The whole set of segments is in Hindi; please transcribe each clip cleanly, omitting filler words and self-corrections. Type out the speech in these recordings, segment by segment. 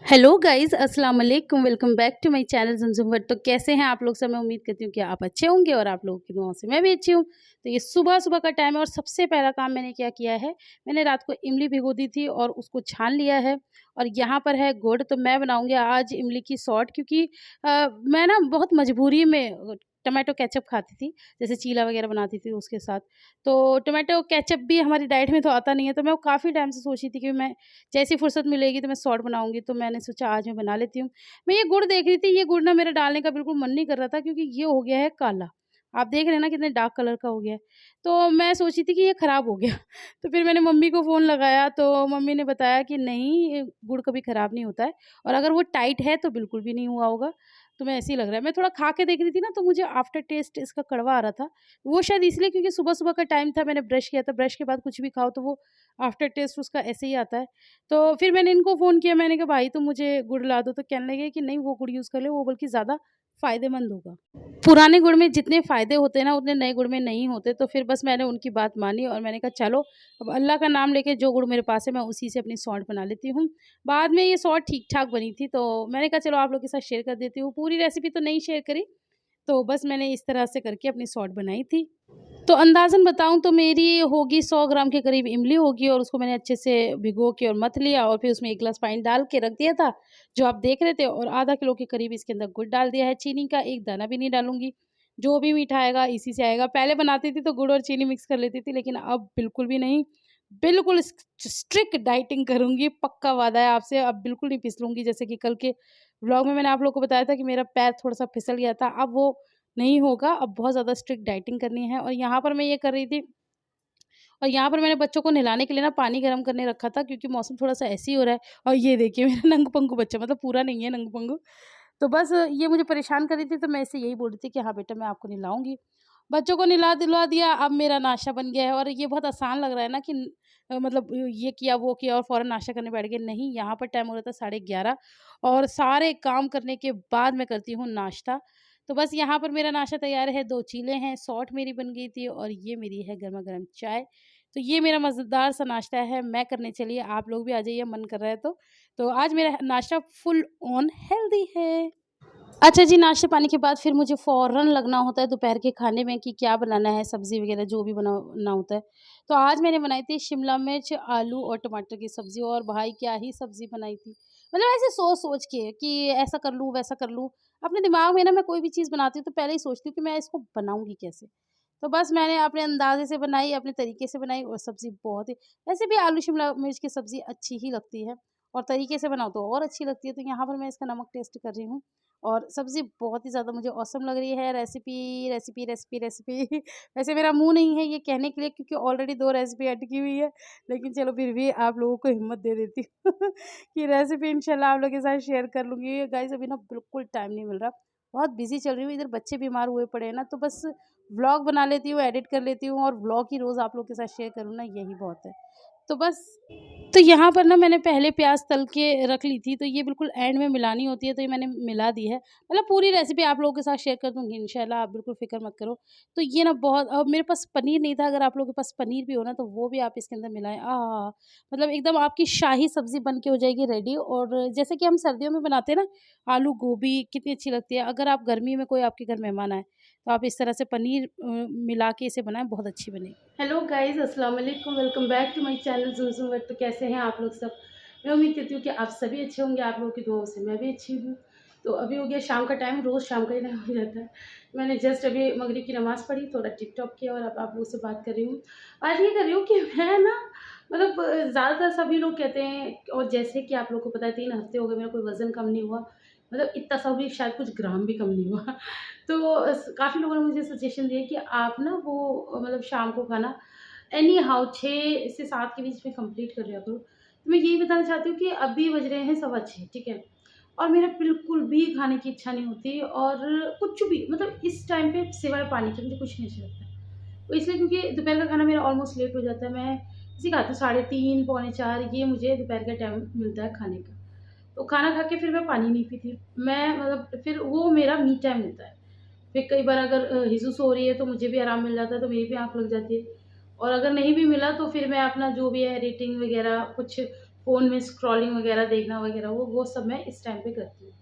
हेलो गाइस, अस्सलाम वालेकुम। Welcome back to my channel Zamzam world. तो कैसे हैं आप लोग सब? मैं उम्मीद करती हूँ कि आप अच्छे होंगे और आप लोगों की दुआओं से मैं भी अच्छी हूँ। तो ये सुबह-सुबह का टाइम है और सबसे पहला काम मैंने क्या किया है, मैंने रात को इमली भिगो दी थी और उसको छान लिया है और यहाँ पर है गुड़। तो मैं बनाऊँगी आज इमली की सॉट, क्योंकि मैं ना बहुत मजबूरी में टोमेटो केचअप खाती थी, जैसे चीला वगैरह बनाती थी उसके साथ। तो टोमेटो केचअप भी हमारी डाइट में तो आता नहीं है, तो मैं वो काफ़ी टाइम से सोच रही थी कि मैं जैसी फुर्सत मिलेगी तो मैं सॉट बनाऊँगी, तो मैंने सोचा आज मैं बना लेती हूँ। मैं ये गुड़ देख रही थी, ये गुड़ ना मेरा डालने का बिल्कुल मन नहीं कर रहा था, क्योंकि ये हो गया है काला। आप देख रहे हैं ना कितने डार्क कलर का हो गया है। तो मैं सोची थी कि ये खराब हो गया। तो फिर मैंने मम्मी को फ़ोन लगाया, तो मम्मी ने बताया कि नहीं, ये गुड़ कभी खराब नहीं होता है और अगर वो टाइट है तो बिल्कुल भी नहीं हुआ होगा। तुम्हें ऐसे ही लग रहा है। मैं थोड़ा खा के देख रही थी ना, तो मुझे आफ्टर टेस्ट इसका कड़वा आ रहा था। वो शायद इसलिए क्योंकि सुबह-सुबह का टाइम था, मैंने ब्रश किया था, ब्रश के बाद कुछ भी खाओ तो वो आफ्टर टेस्ट उसका ऐसे ही आता है। तो फिर मैंने इनको फ़ोन किया, मैंने कहा भाई तुम मुझे गुड़ ला दो, तो कहने लगे कि नहीं वो गुड़ यूज़ कर ले, वो बल्कि ज़्यादा फ़ायदेमंद होगा। पुराने गुड़ में जितने फ़ायदे होते हैं ना, उतने नए गुड़ में नहीं होते। तो फिर बस मैंने उनकी बात मानी और मैंने कहा चलो, अब अल्लाह का नाम लेके जो गुड़ मेरे पास है मैं उसी से अपनी सॉल्ट बना लेती हूँ। बाद में ये सॉल्ट ठीक-ठाक बनी थी, तो मैंने कहा चलो आप लोग के साथ शेयर कर देती हूँ। पूरी रेसिपी तो नहीं शेयर करी, तो बस मैंने इस तरह से करके अपनी सॉल्ट बनाई थी। तो अंदाज़न बताऊँ तो मेरी होगी 100 ग्राम के करीब इमली होगी और उसको मैंने अच्छे से भिगो के और मथ लिया और फिर उसमें 1 ग्लास पानी डाल के रख दिया था, जो आप देख रहे थे, और आधा किलो के करीब इसके अंदर गुड़ डाल दिया है। चीनी का एक दाना भी नहीं डालूँगी, जो भी मीठा आएगा इसी से आएगा। पहले बनाती थी तो गुड़ और चीनी मिक्स कर लेती थी, लेकिन अब बिल्कुल भी नहीं। बिल्कुल स्ट्रिक्ट डाइटिंग करूँगी, पक्का वादा है आपसे, अब बिल्कुल नहीं फिसलूँगी। जैसे कि कल के व्लॉग में मैंने आप लोगों को बताया था कि मेरा पैर थोड़ा-सा फिसल गया था, अब वो नहीं होगा, अब बहुत ज़्यादा स्ट्रिक्ट डाइटिंग करनी है। और यहाँ पर मैं ये कर रही थी, और यहाँ पर मैंने बच्चों को नहलाने के लिए ना पानी गर्म करने रखा था, क्योंकि मौसम थोड़ा-सा ऐसे ही हो रहा है। और ये देखिए मेरा नंगू-पंगू बच्चा, मतलब पूरा नहीं है नंगू-पंगू। तो बस ये मुझे परेशान कर रही थी, तो मैं इससे यही बोल रही थी कि हाँ बेटा, मैं आपको नहलाऊँगी। बच्चों को नहला-धुला दिया, अब मेरा नाश्ता बन गया है और ये बहुत आसान लग रहा है ना कि मतलब ये किया, वो किया और फ़ौरन नाश्ता करने बैठ गए। नहीं, यहाँ पर टाइम हो रहा था 11:30 और सारे काम करने के बाद मैं करती हूँ नाश्ता। तो बस यहाँ पर मेरा नाश्ता तैयार है, 2 चीले हैं, सॉट मेरी बन गई थी और ये मेरी है गरमा-गरम चाय। तो ये मेरा मज़ेदार सा नाश्ता है, मैं करने चली, आप लोग भी आ जाइए मन कर रहा है तो। तो आज मेरा नाश्ता फुल ऑन हेल्दी है। अच्छा जी, नाश्ते पानी के बाद फिर मुझे फ़ौरन लगना होता है दोपहर के खाने में कि क्या बनाना है, सब्ज़ी वग़ैरह जो भी बनाना होता है। तो आज मैंने बनाई थी शिमला मिर्च, आलू और टमाटर की सब्ज़ी, और भाई क्या ही सब्ज़ी बनाई थी। मतलब ऐसे सोच-सोच के कि ऐसा कर लूँ, वैसा कर लूँ। अपने दिमाग में ना मैं कोई भी चीज़ बनाती हूँ तो पहले ही सोचती हूँ कि मैं इसको बनाऊँगी कैसे? तो बस मैंने अपने अंदाज़े से बनाई, अपने तरीके से बनाई और सब्ज़ी बहुत ही, वैसे भी आलू शिमला मिर्च की सब्ज़ी अच्छी ही लगती है और तरीके से बनाओ तो और अच्छी लगती है। तो यहाँ पर मैं इसका नमक टेस्ट कर रही हूँ और सब्ज़ी बहुत ही ज़्यादा मुझे ऑसम लग रही है। रेसिपी, रेसिपी, रेसिपी, रेसिपी वैसे मेरा मुँह नहीं है ये कहने के लिए, क्योंकि ऑलरेडी 2 रेसिपी अटकी हुई है। लेकिन चलो फिर भी आप लोगों को हिम्मत दे देती हूँ कि रेसिपी इंशाल्लाह आप लोगों के साथ शेयर कर लूँगी। गाइज़ अभी ना बिल्कुल टाइम नहीं मिल रहा। बहुत बिज़ी चल रही हूँ, इधर बच्चे बीमार हुए पड़े हैं ना, तो बस व्लॉग बना लेती हूँ, एडिट कर लेती हूँ और व्लॉग ही रोज़ आप लोग के साथ शेयर करूँ ना, यही बहुत है। तो बस, तो यहाँ पर ना मैंने पहले प्याज़ तल के रख ली थी, तो ये बिल्कुल एंड में मिलानी होती है, तो ये मैंने मिला दी है। मतलब पूरी रेसिपी आप लोगों के साथ शेयर कर दूँगी इंशाल्लाह, आप बिल्कुल फ़िक्र मत करो। तो ये ना बहुत, मेरे पास पनीर नहीं था, अगर आप लोगों के पास पनीर भी हो ना, तो वो भी आप इसके अंदर मिलाएँ। आहा! मतलब एकदम आपकी शाही सब्ज़ी बन के हो जाएगी रेडी। और जैसे कि हम सर्दियों में बनाते हैं ना, आलू गोभी कितनी अच्छी लगती है। अगर आप गर्मी में कोई आपके घर मेहमान आए, तो आप इस तरह से पनीर मिला के इसे बनाएँ, बहुत अच्छी बनेगी। हेलो गाइज़, अस्सलाम वालेकुम, welcome back to my channel Zumzum world. तो कैसे हैं आप लोग सब? मैं उम्मीद करती हूँ कि आप सभी अच्छे होंगे, आप लोगों की दुआओं से मैं भी अच्छी हूँ। तो अभी हो गया शाम का टाइम, रोज़ शाम का ही टाइम हो जाता है। मैंने जस्ट अभी मगरिब की नमाज़ पढ़ी, थोड़ा टिकटॉक किया और अब आप लोगों से बात कर रही हूँ। आज ये कर रही हूँ कि मैं ना, मतलब ज़्यादातर सभी लोग कहते हैं, और जैसे कि आप लोग को पता है 3 हफ़्ते हो गए मेरा कोई वज़न कम नहीं हुआ। मतलब इतना सा भी, शायद कुछ ग्राम भी कम नहीं हुआ। तो काफ़ी लोगों ने मुझे सजेशन दिया कि आप ना वो मतलब शाम को खाना एनी हाउ 6 से 7 के बीच में कंप्लीट कर लिया करो। तो मैं यही बताना चाहती हूँ कि अभी बज रहे हैं 6:15, ठीक है? और मेरा बिल्कुल भी खाने की इच्छा नहीं होती और कुछ भी, मतलब इस टाइम पे सिवाय पानी के मुझे कुछ नहीं अच्छा लगता। तो इसलिए, क्योंकि दोपहर का खाना मेरा ऑलमोस्ट लेट हो जाता है, मैं इसी खाती हूँ 3:30 पौने 4, ये मुझे दोपहर का टाइम मिलता है खाने का। तो खाना खा के फिर मैं पानी नहीं पीती। मैं मतलब फिर वो मेरा मी टाइम होता है। फिर कई बार अगर हिसू सो रही है तो मुझे भी आराम मिल जाता है, तो मेरी भी आँख लग जाती है। और अगर नहीं भी मिला तो फिर मैं अपना जो भी है एडिटिंग वगैरह कुछ फ़ोन में स्क्रॉलिंग वगैरह देखना वगैरह वो सब मैं इस टाइम पे करती हूँ।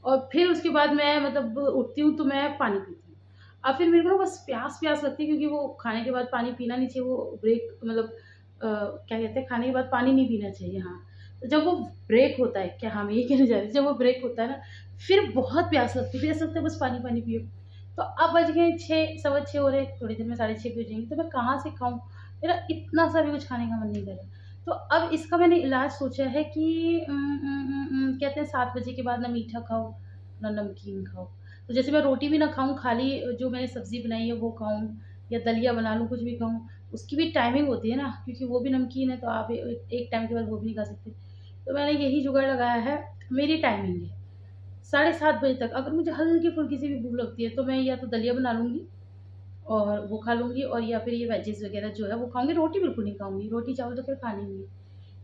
और फिर उसके बाद मैं मतलब उठती हूँ तो मैं पानी पीती हूँ। अब फिर मेरे को ना बस प्यास लगती है, क्योंकि वो खाने के बाद पानी पीना नहीं चाहिए, वो ब्रेक मतलब क्या कहते हैं, खाने के बाद पानी नहीं पीना चाहिए। हाँ, तो जब वो ब्रेक होता है, क्या हम यही कहने जा रहे हैं, जब वो ब्रेक होता है ना, फिर बहुत प्यास लगती है, ऐसा लगता है बस पानी पियो। तो अब बज गए 6, सवा 6 हो रहे हैं, थोड़ी देर में 6:30 भी हो जाएंगे, तो मैं कहाँ से खाऊँ? मेरा इतना सा भी कुछ खाने का मन नहीं कर रहा। तो अब इसका मैंने इलाज सोचा है कि कहते हैं 7 बजे के बाद ना मीठा खाओ, ना नमकीन खाओ। तो जैसे मैं रोटी भी ना खाऊँ, खाली जो मैंने सब्ज़ी बनाई है वो खाऊँ, या दलिया बना लूँ, कुछ भी खाऊँ, उसकी भी टाइमिंग होती है ना, क्योंकि वो भी नमकीन है, तो आप एक टाइम के बाद वो भी नहीं खा सकते। तो मैंने यही जुगाड़ लगाया है, मेरी टाइमिंग है 7:30 बजे तक। अगर मुझे हल्की-फुल्की सी भी भूख लगती है, तो मैं या तो दलिया बना लूँगी और वो खा लूँगी, और या फिर ये वेजिज़ वगैरह जो है वो खाऊँगी। रोटी बिल्कुल नहीं खाऊँगी, रोटी चावल तो फिर खानी नहीं है।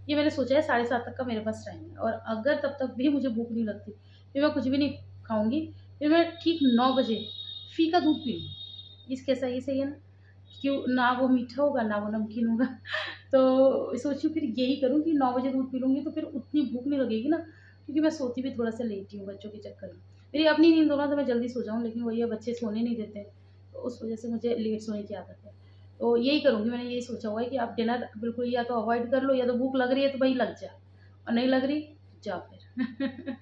ये मैंने सोचा है 7:30 तक का मेरे पास टाइम है, और अगर तब तक भी मुझे भूख नहीं लगती, फिर मैं कुछ भी नहीं खाऊँगी। फिर मैं ठीक 9 बजे फीका दूध पी लूँगी। इस कैसा ये सही है ना? क्यों ना, वो मीठा होगा ना वो नमकीन होगा। तो सोची फिर यही करूँ कि 9 बजे दूध पी लूँगी, तो फिर उतनी भूख नहीं लगेगी ना, क्योंकि मैं सोती भी थोड़ा-सा लेट ही हूँ बच्चों के चक्कर में। मेरी अपनी नींद हो ना तो मैं जल्दी सो जाऊँ, लेकिन वही है, बच्चे सोने नहीं देते, तो उस वज़ह से मुझे लेट सोने की आदत है। तो यही करूँगी, मैंने यही सोचा हुआ है कि आप डिनर बिल्कुल या तो अवॉइड कर लो, या तो भूख लग रही है तो भई लग जा, और नहीं लग रही जा फिर।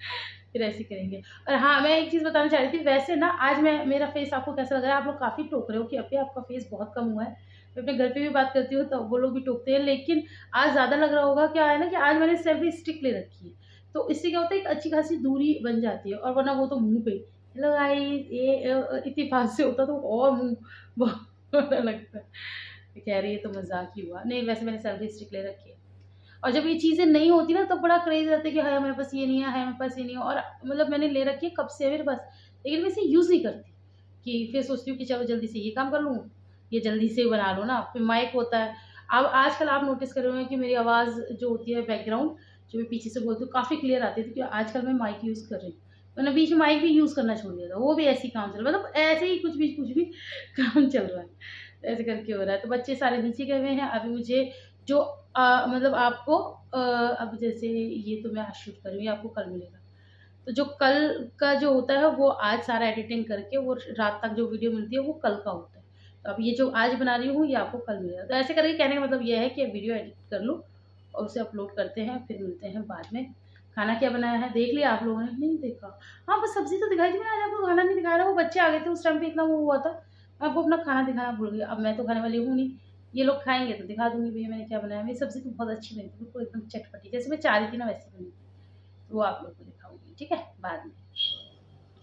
फिर ऐसे करेंगे। और हाँ, मैं एक चीज़ बताना चाह रही थी, वैसे ना आज मैं, मेरा फेस आपको कैसा लग रहा है? आप लोग काफ़ी टोक रहे हो कि अभी आपका फेस बहुत कम हुआ है। मैं अपने घर पे भी बात करती हूँ तो वो लोग भी टोकते हैं, लेकिन आज ज़्यादा लग रहा होगा। क्या है ना कि आज मैंने सेल्फी स्टिक ले रखी है, तो इससे क्या होता है, एक अच्छी खासी दूरी बन जाती है, और वरना वो तो मुँह पे ही, हेलो गाइस, ये इत्तेफाक से होता तो और मुँह बहुत बड़ा लगता है। खैर ये तो मज़ाक ही हुआ। नहीं, वैसे मैंने सेल्फी स्टिक ले रखी है। और जब ये चीज़ें नहीं होती ना, तब बड़ा क्रेज़ रहता है कि हाय हमारे पास ये नहीं है, हाय हमारे पास ये नहीं है, और मतलब मैंने ले रखी है कब से है मेरे पास, लेकिन मैं इसे यूज़ नहीं करती। कि फिर सोचती हूँ कि चलो जल्दी से ये काम कर लूँ, ये जल्दी से बना लो ना, फिर माइक होता है। अब आजकल आप नोटिस कर रहे होंगे कि मेरी आवाज़ जो होती है बैकग्राउंड, जो मैं पीछे से बोलती हूँ, काफ़ी क्लियर आती है, क्योंकि आजकल मैं माइक यूज़ कर रही हूँ। मैंने बीच में माइक भी यूज़ करना छोड़ दिया था, वो भी ऐसे ही काम चल रहा है, मतलब ऐसे ही कुछ भी काम चल रहा है। तो ऐसे करके हो रहा है। तो बच्चे सारे नीचे गए हुए हैं, अभी मुझे जो मतलब आपको अब जैसे ये तो मैं आज शूट कर रही हूँ, ये आपको कल मिलेगा। तो जो कल का जो होता है वो आज सारा एडिटिंग करके वो रात तक जो वीडियो मिलती है वो कल का होता है। तो अब ये जो आज बना रही हूँ ये आपको कल मिलेगा। तो ऐसे करके कहने का मतलब ये है कि वीडियो एडिट कर लो और उसे अपलोड करते हैं, फिर मिलते हैं बाद में। खाना क्या बनाया है देख लिया आप लोगों ने? नहीं देखा? हाँ, बस सब्ज़ी तो दिखाई थी मैंने, आज आपको खाना नहीं दिखाया था। वो बच्चे आ गए थे उस टाइम पे, इतना वो हुआ था, मैं आपको अपना खाना दिखाना भूल गई। अब मैं तो खाने वाली हूँ नहीं, ये लोग खाएँगे तो दिखा दूँगी भैया मैंने क्या बनाया। मेरी सब्ज़ी तो बहुत अच्छी बनी थी, बिल्कुल एकदम चटपटी, जैसे मैं चाह रही थी ना वैसे बनी थी। तो वो आप लोग को दिखाऊँगी, ठीक है? बाद में।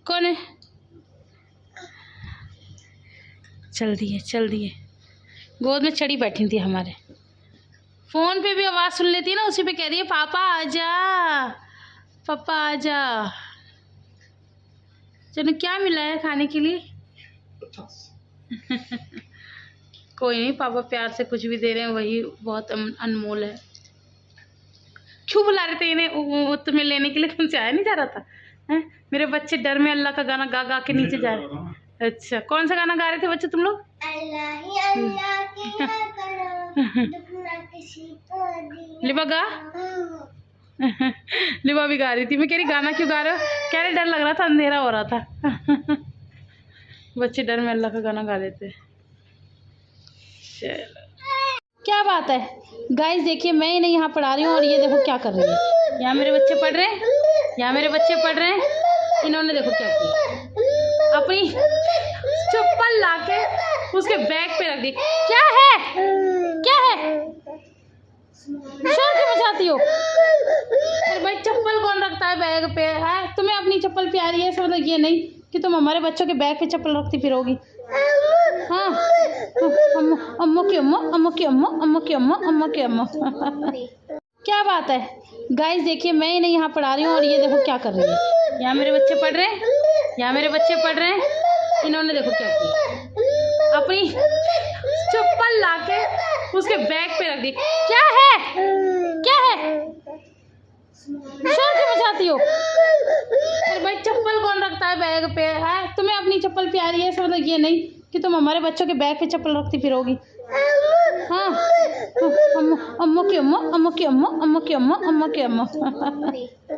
कौन है? चल दिए। गोद में चढ़ी बैठी थी हमारे। फ़ोन पे भी आवाज़ सुन लेती है ना, उसी पे कह रही है पापा आजा, पापा आजा। चलो क्या मिला है खाने के लिए? कोई नहीं, पापा प्यार से कुछ भी दे रहे हैं वही बहुत अनमोल है। क्यों बुला रहे थे इन्हें तुम्हें लेने के लिए? तुमसे आया नहीं जा रहा था? हैं? मेरे बच्चे डर में अल्लाह का गाना गा गा के नीचे जा रहे। अच्छा, कौन सा गाना गा रहे थे बच्चे तुम लोग? लिबा गा। लिबा भी गा रही थी। मैं कह रही गाना क्यों गा रहे हो? कह रहे डर लग रहा था, अंधेरा हो रहा था। बच्चे डर में अल्लाह का गाना गा देते। चलो क्या बात है गाइस, देखिए मैं इन्हें यहाँ पढ़ा रही हूँ और ये देखो क्या कर रही है। यहाँ मेरे बच्चे पढ़ रहे हैं, यहाँ मेरे बच्चे पढ़ रहे हैं। इन्होंने देखो क्या किया, अपनी चप्पल लाके उसके बैग पे रख दी। क्या है, क्या है, शोर क्यों मचाती हो? अरे भाई चप्पल कौन रखता है बैग पे? है तुम्हें अपनी चप्पल प्यारी है, मतलब ये नहीं कि तुम हमारे बच्चों के बैग पे चप्पल रखती फिरोगी। हाँ, अम्मो की अम्मो, अम्मो की अम्मो, अम्मो की अम्मो, अम्मो की अम्मो। क्या बात है गाइस, देखिए मैं इन्हें यहाँ पढ़ा रही हूँ और ये देखो क्या कर रही है। यहाँ मेरे बच्चे पढ़ रहे हैं, यहाँ मेरे बच्चे पढ़ रहे हैं। इन्होंने देखो क्या किया, अपनी चप्पल लाके उसके बैग पे रख दी। क्या है, क्या है, शोर क्यों मचाती हो? अरे भाई चप्पल कौन रखता है बैग पे? है तुम्हें अपनी चप्पल प्यारी है, मतलब ये नहीं कि तुम हमारे बच्चों के बैग पे चप्पल रखती फिरोगी। हाँ, अम्मो अम्मो की अम्मो, अम्मो की अम्मो, अम्मो की अम्मो, अम्मो की अम्मो।